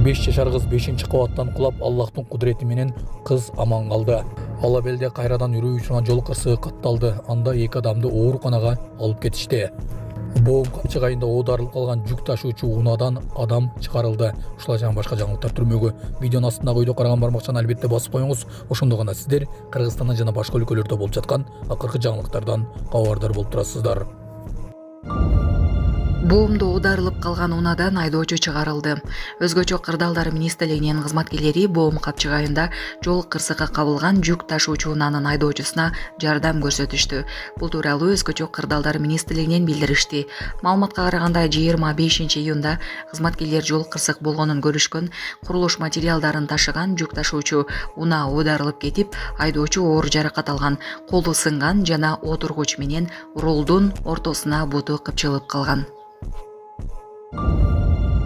5 жашар кыз 5-кабаттан кулап Аллахтын кудурети менен кыз аман калды. Ала белде кайрадан үрүү учурган жол кырсыгы катталды. Анда 2 адамды ооруканага алып кетишти. Боом капчыгайында оодарылып калган жүк ташуучу унаадан адам чыгарылды. Ушулар жана башка жаңылыктар түрмөгү видеонун астындагы үйдө караган бармакчаны албетте басып коюңуз. Ошондо гана сиздер Кыргызстандан жана башка өлкөлөрдө болуп жаткан акыркы жаңылыктардан кабардар болуп турасыздар. Боомдо оодарылып калган унаадан айдоочу чыгарылды. Өзгөчө кырдаалдар министрлигинин кызматкерлери боом капчыгайында жол кырсыгы кабылган жүк ташуучу унаанын айдоочусуна жардам көрсөтүштү. Бул тууралуу өзгөчө кырдаалдар министрлигинен билдиришти. Маалыматка караганда 25-июнда кызматкерлер жол кырсык болгонун көрүшкөн, курулуш материалдарын ташыган жүк ташуучу унаа оодарылып кетип, айдоочу оор жаракат алган, колу сынган жана отургуч менен рулдун ортосуна буту кыпчылып калган.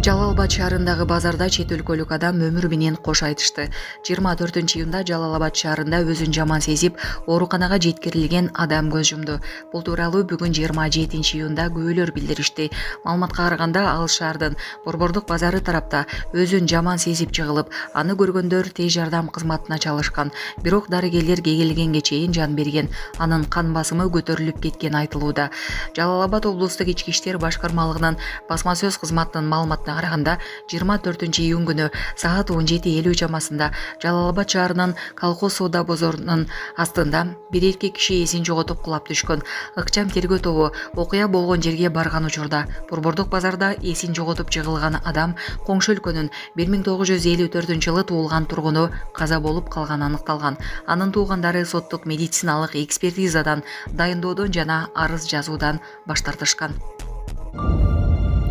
Жалалабад шаарындагы базарда чет өлкөлүк адам өмүр менен кош айтышты. 24-июнда Жалалабад шаарында өзүн жаман сезип, ооруканага жеткирилген адам көз жумду. Бул тууралуу бүгүн 27-июнда күбөлөр билдиришти. Маалыматка караганда ал шаардын Борбордук базары тарапта өзүн жаман сезип жыгылып, аны көргөндөр тез жардам кызматына чалышкан. Бирок дарыгерлер кегилгенге чейин жан берген. Анын кан басымы көтөрүлүп кеткени айтылууда. Жалалабад облустук ички иштер башкармалыгынын басма сөз кызматынын маалыматына караганда 24-июн күнү саат 17:50 чамасында Жалалабад шаарынын колхоз соода бозорунун астында бир эркек киши эсин жоготуп кулап түшкөн. Ыкчам тергөө тобу окуя болгон жерге барган учурда Борбордук базарда эсин жоготуп жыгылган адам коңшу өлкөнүн 1954-жылы туулган тургуну каза болуп калганы аныкталган. Анын туугандары соттук медициналык экспертизадан дайындоодон жана арыз жазуудан баш тартышкан.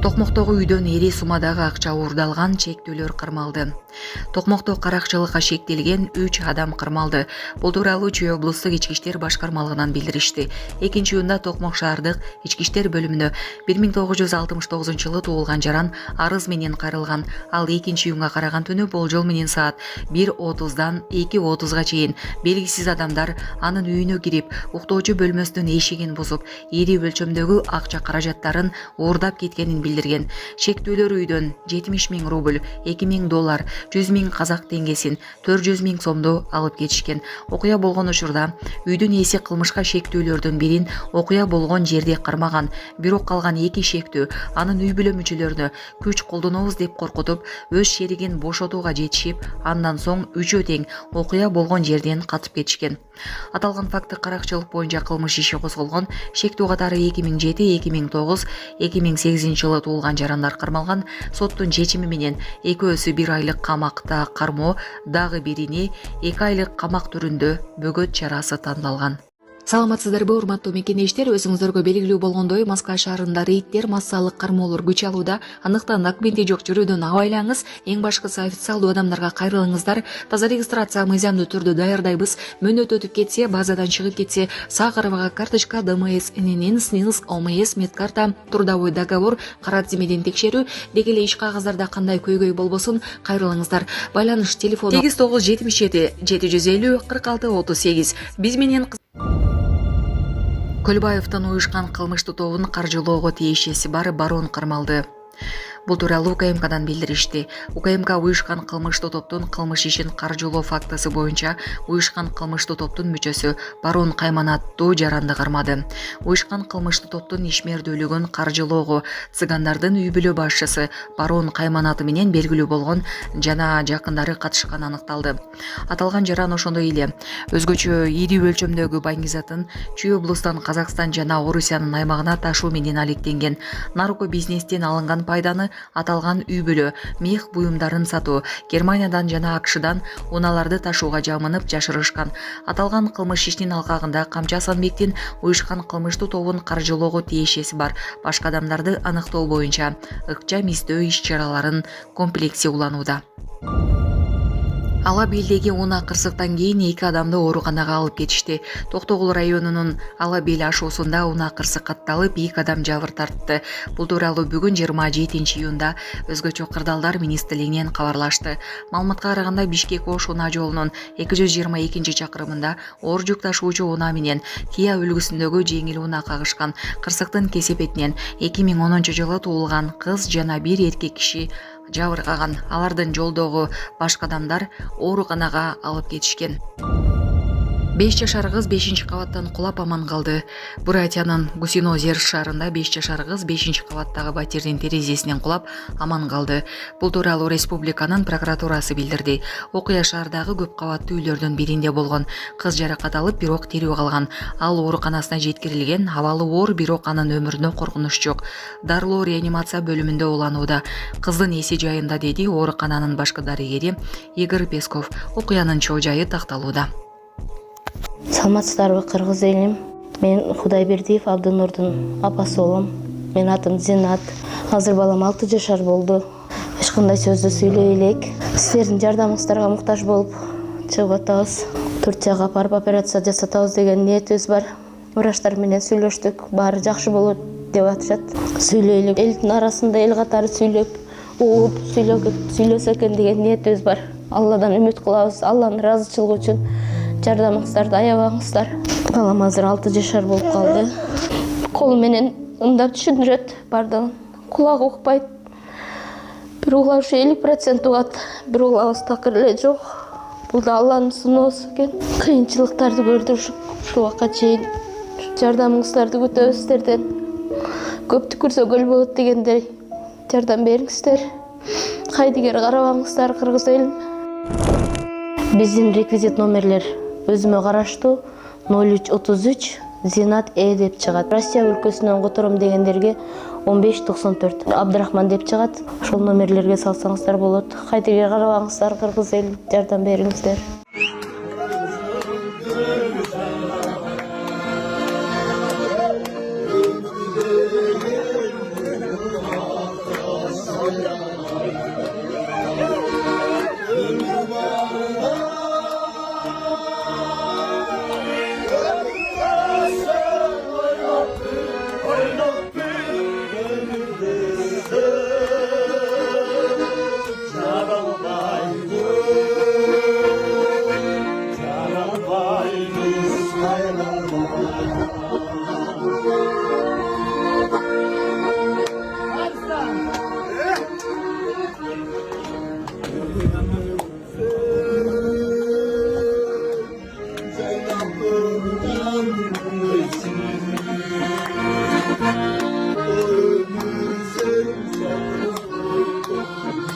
Токмоктогу үйдөн эри суммадагы акча уурдалган, чектөөлөр кырмалды. Токмокто каракчылыкка шектелген 3 адам кырмалды. Бул тууралуу Чүй облустук ички иштер башкармалыгынан билдиришти. 2-июнда Токмок шаардык ички иштер бөлүмүнө 1969-жылы туулган жаран арыз менен кайрылган. Ал 2-июнга караган түнү болжол менен саат 1:30дан 2:30га чейин белгисиз адамдар анын үйүнө кирип, уктоочу бөлмөсүнүн эшигин бузуп, ири өлчөмдөгү акча каражаттарын уурдап кеткенин билдирген. Шектүүлөр үйдөн 70 000 рубль, 2 000 доллар, 100 000 казак теңгесин, 400 000 сомду алып кетишкен. Окуя болгон учурда үйдүн ээси кылмышка шектүүлөрдүн бирин окуя болгон жерде кармаган, бирок калган 2 шектүү анын үй бүлө мүчөлөрүнө күч колдонобуз деп коркутуп, өз шеригин бошотууга жетишип, андан соң үчөө тең окуя болгон жерден катып кетишкен. Аталган факты каракчылык боюнча кылмыш иши козголгон. Шектүү катары 2007, 2009, 2008-жылы туулган жарандар кармалган. Соттун чечими менен экөөсү 1 айлык камакта кармоо, дагы бирине 2 айлык камак түрүндө бөгөт чарасы тандалган. Саламатсыздарбы, урматтуу мекенештер, өзүңүздөргө белгилүү болгондой Москва шаарында рейдтер, массалык кармоолор күч алууда. Андыктан документи жок жүрүүдөн абайлаңыз. Эң башкысы официалдуу адамдарга кайрылыңыздар. Таза регистрация мыйзамдуу түрдө даярдайбыз. Мөөнөт өтүп кетсе, базадан чыгып кетсе, Сахарова карточка, ДМС, ННН, СНИЛС, ОМС, медкарта, трудовой договор, кара тизмеден текшерүү, деги эле иш кагаздарда кандай көйгөй болбосун, кайрылыңыздар. Байланыш телефону 8977 750 46 38. Биз менен Көлбаевдин уюшкан кылмыштуу тобун каржылоого тиешеси бар барон кармалды. Бул тууралуу УКМКдан билдиришти. УКМК уюшкан кылмыштуу топтун кылмыш ишин каржылоо фактысы боюнча уюшкан кылмыштуу топтун мүчөсү Барон Кайман аттуу жаранды кармады. Уюшкан кылмыштуу топтун ишмердүүлүгүн каржылоого цыгандардын үй бүлө башчысы Барон Кайман аты менен белгилүү болгон жана жакындары катышканы аныкталды. Аталган жаран ошондой эле өзгөчө ири өлчөмдөгү баңгизатын Чүй облустан Казакстан жана Орусиянын аймагына ташуу менен алектенген. Нарко бизнестен алынган пайданы аталган үй бүлө мех буюмдарын сатуу, Германиядан жана АКШдан унааларды ташууга жамынып жашырышкан. Аталган кылмыш ишинин алкагында Камчы Асанбектин уюшкан кылмыштуу тобун каржылоого тиешеси бар башка адамдарды аныктоо боюнча ыкчам издөө иш-чараларын комплекси уланууда. Ала белдеги унаа кырсыктан кийин 2 адамды ооруканага алып кетишти. Токтогул районунун Ала бел ашуусунда унаа кырсык катталып 2 адам жабыр тартты. Бул тууралуу бүгүн 27-июнда өзгөчө кырдаалдар министрлигинен кабарлашты. Маалыматка караганда Бишкек-Ош унаа жолунун 222-чакырымында оор жүк ташуучу унаа менен Кия үлгүсүндөгү жеңил унаа кагышкан. Кырсыктын кесепетинен 2010-жылы туулган кыз жана 1 эркек киши жабыркаган. Алардын жолдогу башка адамдар ооруканага алып кетишкен. 5 жашар кыз 5-кабаттан кулап аман калды. Бурятиянын Гусино-Озер шаарында 5 жашар кыз 5-кабаттагы батирдин терезесинен кулап аман калды. Бул тууралуу республиканын прокуратурасы билдирди. Окуя шаардагы көп кабаттуу үйлөрдүн биринде болгон. Кыз жаракат алып, бирок тирүү калган. Ал ооруканасына жеткирилген. Абалы оор, бирок анын өмүрүнө коркунуч жок. Дарылоо реанимация бөлүмүндө уланууда. Кыздын эси жайында, деди оорукананын башкы дарыгери Игорь Песков. Окуянын чоо жайы такталууда. Саламатсыздарбы, кыргыз элим. Мен Кудайбердиев Абдынурдун апасы болом. Мен атым Зинат. Азыр балам 6 жашар болду. Эч кандай сөздү сүйлөй элек. Силердин жардамыңыздарга муктаж болуп чыгып атабыз. Турцияга апарып операция жасатабыз деген ниетибиз бар. Врачтар менен сүйлөштүк. Баары жакшы болот деп атышат. Сүйлөйлүк. Элдин арасында эл катары сүйлөп, угуп сүйлөсө экен деген ниетибиз бар. Алладан үмүт кылабыз. Алланын ыраазычылыгы үчүн жардамыңыздарды аябаңыздар. Балам азыр 6 жашар болуп калды. Колу менен ымдап түшүндүрөт бардыгын. Кулагы укпайт. Бир угла ушу 50% угат, бир углабыз такыр эле жок. Бул да Алланын сыноосу экен. Кыйынчылыктарды көрдүк ушул убакка чейин. Жардамыңыздарды күтөбүз сиздерден. Көп түкүрсө көл болот дегендей жардам бериңиздер. Кайдыгер карабаңыздар, кыргыз элим. Биздин реквизит номерлер өзүмө караштуу 0333 Зинат деп чыгат. Россия өлкөсүнөн котором дегендерге 1594 Абдрахман деп чыгат. Ошол номерлерге салсаңыздар болот. Кайдыгер карабаңыздар, кыргыз эл, жардам бериңиздер.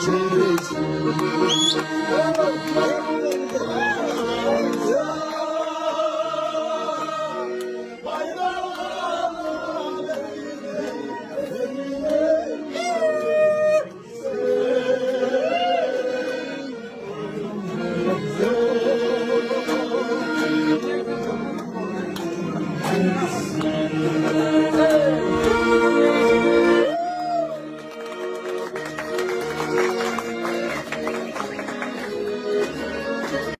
Çevresi